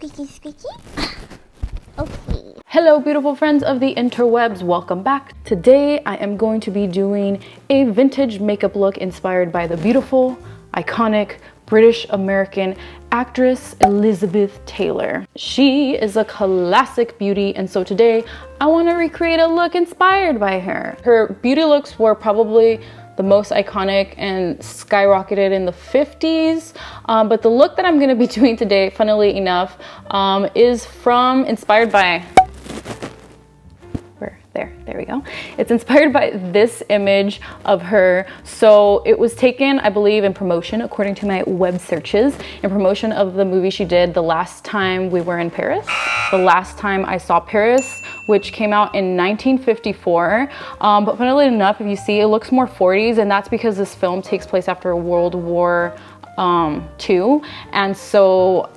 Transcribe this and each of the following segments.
Squeaky, squeaky. Okay. Hello, beautiful friends of the interwebs. Welcome back. Today, I am going to be doing a vintage makeup look inspired by the beautiful, iconic British American actress Elizabeth Taylor. She is a classic beauty, and so today I want to recreate a look inspired by her. Her beauty looks were probably the most iconic and skyrocketed in the 50s, but the look that I'm going to be doing today, funnily enough, is inspired by there we go. It's inspired by this image of her. So it was taken, I believe, in promotion, according to my web searches, in promotion of the movie she did The Last Time We Were in Paris. The Last Time I Saw Paris, which came out in 1954. But funnily enough, if you see, it looks more 40s, and that's because this film takes place after World War II, and so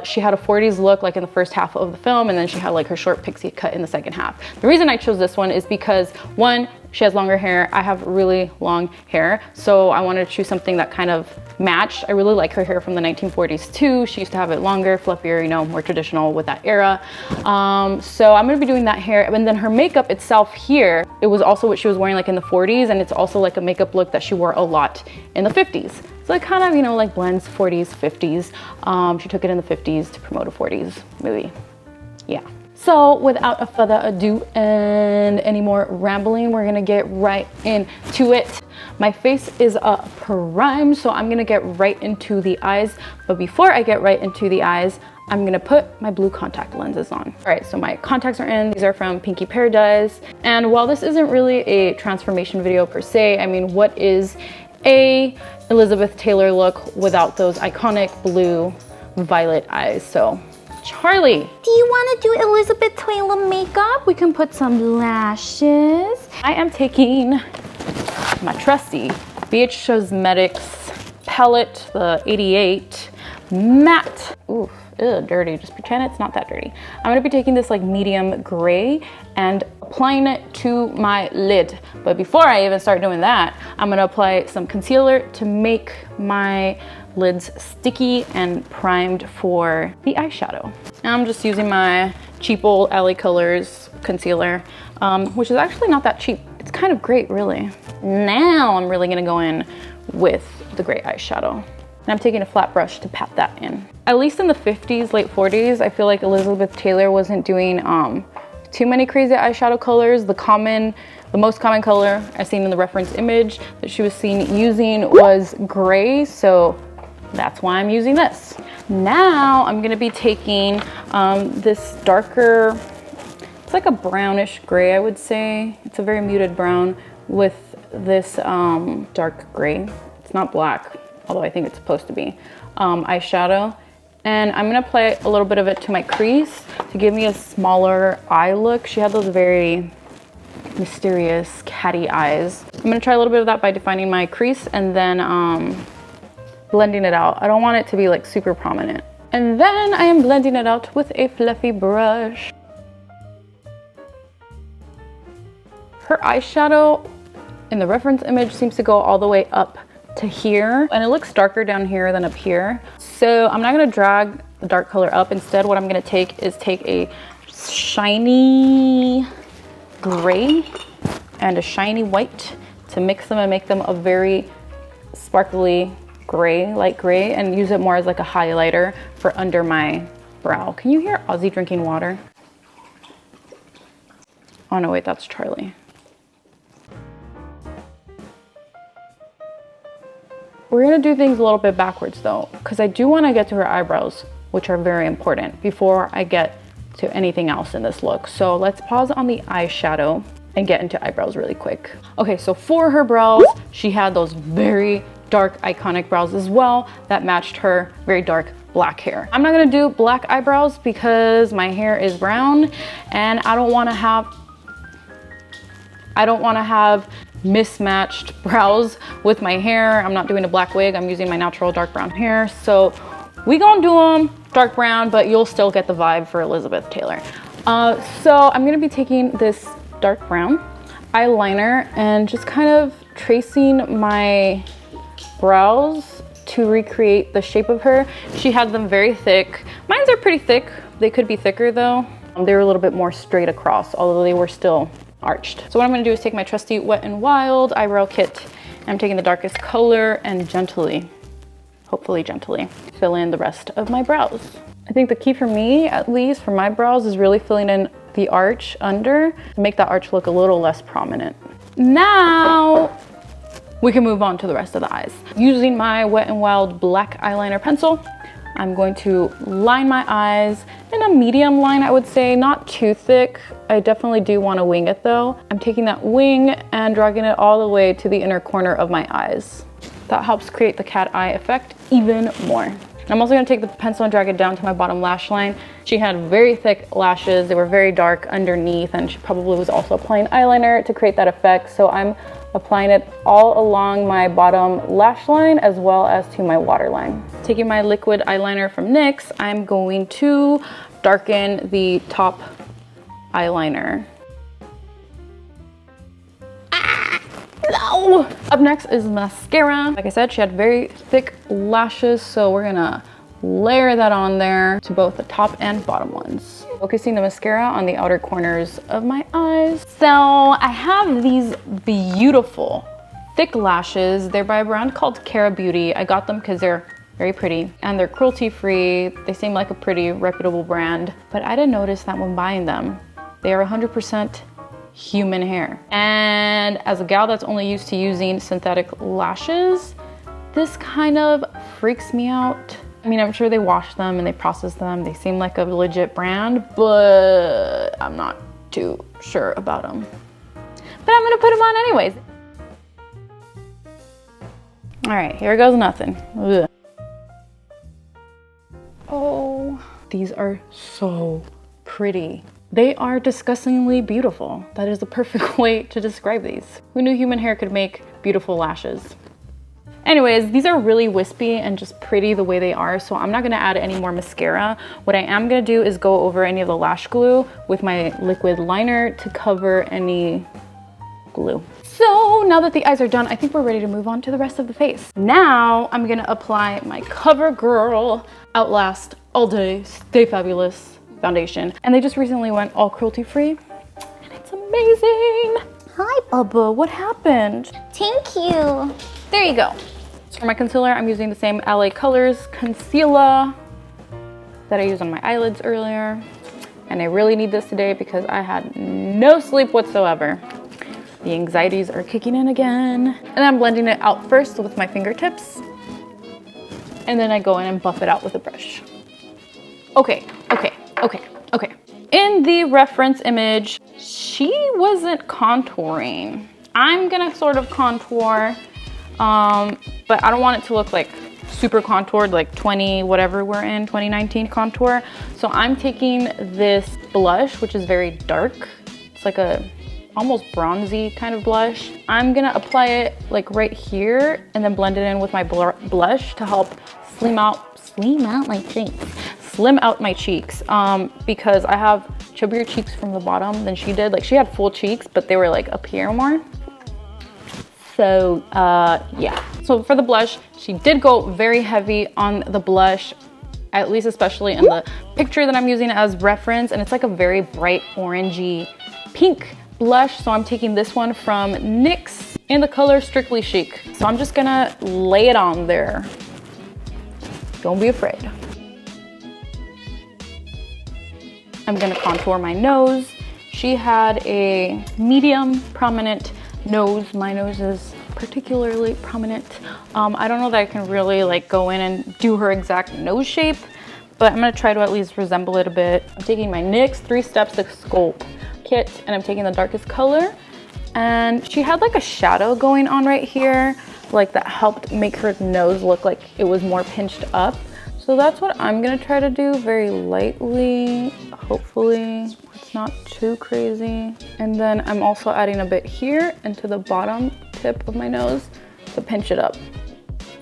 she had a 40s look like in the first half of the film, and then she had like her short pixie cut in the second half. The reason I chose this one is because, one, she has longer hair. I have really long hair, so I wanted to choose something that kind of matched. I really like her hair from the 1940s too. She used to have it longer, fluffier, you know, more traditional with that era. So I'm gonna be doing that hair, and then her makeup itself here, it was also what she was wearing like in the 40s, and it's also like a makeup look that she wore a lot in the 50s. So it kind of, you know, like blends 40s, 50s. She took it in the 50s to promote a 40s movie. Yeah. So without further ado and any more rambling, we're gonna get right into it. My face is primed, so I'm gonna get right into the eyes. But before I get right into the eyes, I'm gonna put my blue contact lenses on. All right, so my contacts are in. These are from Pinky Paradise. And while this isn't really a transformation video per se, I mean, what is a Elizabeth Taylor look without those iconic blue violet eyes? So Charlie, Do you want to do Elizabeth Taylor makeup? we can put some lashes. I am taking my trusty BH Cosmetics palette, the 88 matte. Oof, ew, dirty. Just pretend it's not that dirty. I'm gonna be taking this like medium gray and applying it to my lid. But before I even start doing that, I'm gonna apply some concealer to make my lids sticky and primed for the eyeshadow. And I'm just using my cheap old LA Colors concealer, which is actually not that cheap. It's kind of great, really. Now I'm really gonna go in with the gray eyeshadow. And I'm taking a flat brush to pat that in. At least in the 50s, late 40s, I feel like Elizabeth Taylor wasn't doing too many crazy eyeshadow colors. The most common color I've seen in the reference image that she was seen using was gray, so that's why I'm using this. Now I'm gonna be taking this darker, it's like a brownish gray, I would say. It's a very muted brown with this dark gray. It's not black, although I think it's supposed to be, eyeshadow. And I'm gonna apply a little bit of it to my crease to give me a smaller eye look. She had those very mysterious catty eyes. I'm gonna try a little bit of that by defining my crease and then blending it out. I don't want it to be like super prominent. And then I am blending it out with a fluffy brush. Her eyeshadow in the reference image seems to go all the way up to here, and it looks darker down here than up here. So I'm not gonna drag the dark color up. Instead, what I'm gonna take is a shiny gray and a shiny white to mix them and make them a very sparkly gray, light gray, and use it more as like a highlighter for under my brow. Can you hear Ozzy drinking water? Oh no, wait, that's Charlie. We're gonna do things a little bit backwards though, because I do wanna get to her eyebrows, which are very important, before I get to anything else in this look. So let's pause on the eyeshadow and get into eyebrows really quick. Okay, so for her brows, she had those very dark, iconic brows as well that matched her very dark black hair. I'm not gonna do black eyebrows because my hair is brown and I don't wanna have mismatched brows with my hair. I'm not doing a black wig. I'm using my natural dark brown hair. So we gonna do them dark brown, but you'll still get the vibe for Elizabeth Taylor. So I'm gonna be taking this dark brown eyeliner and just kind of tracing my brows to recreate the shape of her. She had them very thick. Mine's are pretty thick. They could be thicker though. They were a little bit more straight across, although they were still arched. So what I'm gonna do is take my trusty Wet n Wild eyebrow kit. I'm taking the darkest color and gently, hopefully gently, fill in the rest of my brows. I think the key for me, at least for my brows, is really filling in the arch under to make that arch look a little less prominent. Now, we can move on to the rest of the eyes. Using my Wet n Wild black eyeliner pencil, I'm going to line my eyes in a medium line, I would say, not too thick. I definitely do want to wing it though. I'm taking that wing and dragging it all the way to the inner corner of my eyes. That helps create the cat eye effect even more. I'm also going to take the pencil and drag it down to my bottom lash line. She had very thick lashes. They were very dark underneath, and she probably was also applying eyeliner to create that effect. So I'm applying it all along my bottom lash line as well as to my waterline. Taking my liquid eyeliner from NYX, I'm going to darken the top eyeliner. No! Up next is mascara. Like I said, she had very thick lashes, so we're gonna layer that on there to both the top and bottom ones. Focusing the mascara on the outer corners of my eyes. So I have these beautiful thick lashes. They're by a brand called Cara Beauty. I got them because they're very pretty and they're cruelty-free. They seem like a pretty reputable brand, but I didn't notice that when buying them. They are 100% human hair. And as a gal that's only used to using synthetic lashes, this kind of freaks me out. I mean, I'm sure they wash them and they process them. They seem like a legit brand, but I'm not too sure about them. But I'm gonna put them on anyways. All right, here goes nothing. Ugh. Oh, these are so pretty. They are disgustingly beautiful. That is the perfect way to describe these. Who knew human hair could make beautiful lashes? Anyways, these are really wispy and just pretty the way they are, so I'm not gonna add any more mascara. What I am gonna do is go over any of the lash glue with my liquid liner to cover any glue. So now that the eyes are done, I think we're ready to move on to the rest of the face. Now I'm gonna apply my CoverGirl Outlast All Day Stay Fabulous foundation. And they just recently went all cruelty-free, and it's amazing. Hi, Bubba, what happened? Thank you. There you go. So for my concealer, I'm using the same LA Colors concealer that I used on my eyelids earlier. And I really need this today because I had no sleep whatsoever. The anxieties are kicking in again. And I'm blending it out first with my fingertips. And then I go in and buff it out with a brush. Okay. In the reference image, she wasn't contouring. I'm gonna sort of contour, but I don't want it to look like super contoured, like 2019 contour. So I'm taking this blush, which is very dark. It's like a almost bronzy kind of blush. I'm gonna apply it like right here and then blend it in with my blush to help slim out my cheeks because I have chubbier cheeks from the bottom than she did. Like she had full cheeks, but they were like up here more. So yeah. So for the blush, she did go very heavy on the blush, at least especially in the picture that I'm using as reference. And it's like a very bright orangey pink blush. So I'm taking this one from NYX in the color Strictly Chic. So I'm just gonna lay it on there. Don't be afraid. I'm gonna contour my nose. She had a medium prominent nose. My nose is particularly prominent. I don't know that I can really like go in and do her exact nose shape, but I'm gonna try to at least resemble it a bit. I'm taking my NYX 3 Steps to Sculpt kit and I'm taking the darkest color. And she had like a shadow going on right here, like that helped make her nose look like it was more pinched up. So that's what I'm gonna try to do very lightly. Hopefully it's not too crazy. And then I'm also adding a bit here into the bottom tip of my nose to pinch it up.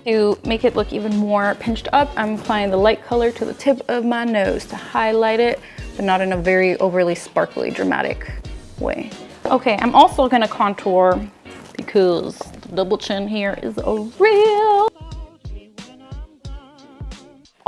To make it look even more pinched up, I'm applying the light color to the tip of my nose to highlight it, but not in a very overly sparkly, dramatic way. Okay, I'm also gonna contour because the double chin here is a real.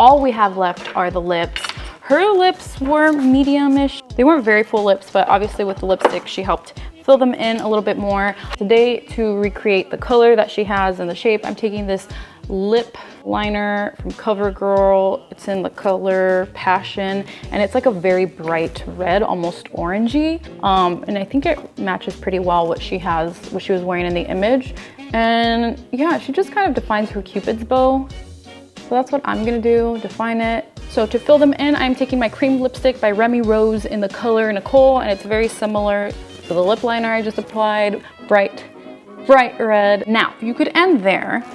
all we have left are the lips. Her lips were medium-ish. They weren't very full lips, but obviously with the lipstick, she helped fill them in a little bit more. Today, to recreate the color that she has and the shape, I'm taking this lip liner from CoverGirl. It's in the color Passion, and it's like a very bright red, almost orangey. And I think it matches pretty well what she was wearing in the image. And yeah, she just kind of defines her Cupid's bow. So that's what I'm gonna do, define it. So to fill them in, I'm taking my cream lipstick by Remy Rose in the color Nicole, and it's very similar to the lip liner I just applied, bright red. Now, you could end there,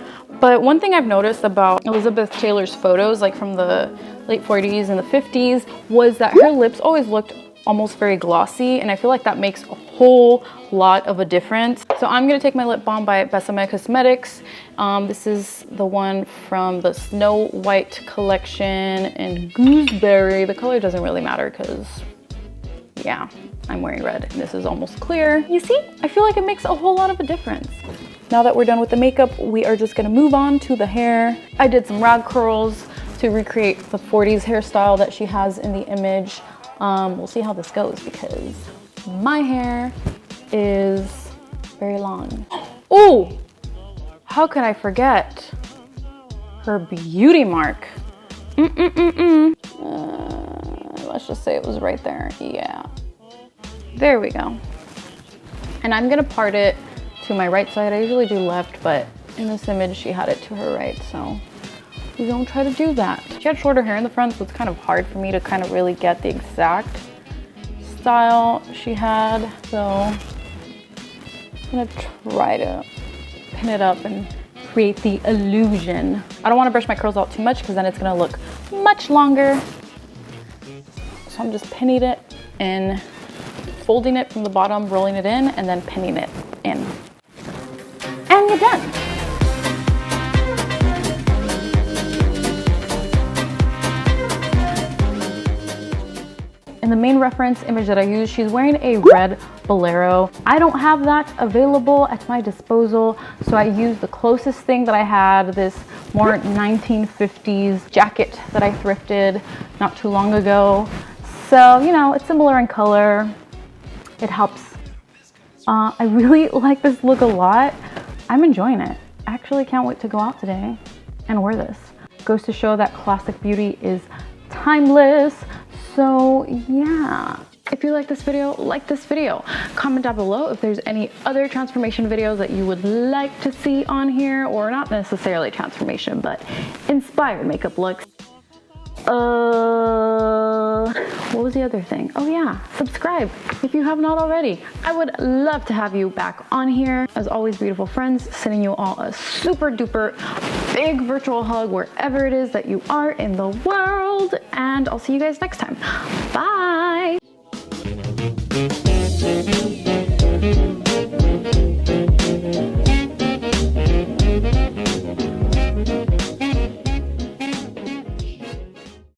but one thing I've noticed about Elizabeth Taylor's photos, like from the late 40s and the 50s, was that her lips always looked almost very glossy, and I feel like that makes a whole lot of a difference. So I'm gonna take my lip balm by Besame Cosmetics. This is the one from the Snow White collection in Gooseberry. The color doesn't really matter because, yeah, I'm wearing red and this is almost clear. You see, I feel like it makes a whole lot of a difference. Now that we're done with the makeup, we are just gonna move on to the hair. I did some rag curls to recreate the 40s hairstyle that she has in the image. We'll see how this goes because my hair is very long. Oh, how could I forget her beauty mark? Let's just say it was right there. Yeah, there we go. And I'm gonna part it to my right side. I usually do left, but in this image she had it to her right, so we're gonna try to do that. She had shorter hair in the front, so it's kind of hard for me to kind of really get the exact style she had. So I'm gonna try to pin it up and create the illusion. I don't wanna brush my curls out too much because then it's gonna look much longer. So I'm just pinning it and folding it from the bottom, rolling it in, and then pinning it in. And you're done. In the main reference image that I use, she's wearing a red bolero. I don't have that available at my disposal, so I used the closest thing that I had, this more 1950s jacket that I thrifted not too long ago. So, you know, it's similar in color. It helps. I really like this look a lot. I'm enjoying it. I actually can't wait to go out today and wear this. Goes to show that classic beauty is timeless. So yeah, if you like this video, comment down below if there's any other transformation videos that you would like to see on here, or not necessarily transformation, but inspired makeup looks. What was the other thing? Oh yeah, subscribe if you have not already. I would love to have you back on here. As always, beautiful friends, sending you all a super duper big virtual hug wherever it is that you are in the world, and I'll see you guys next time. Bye.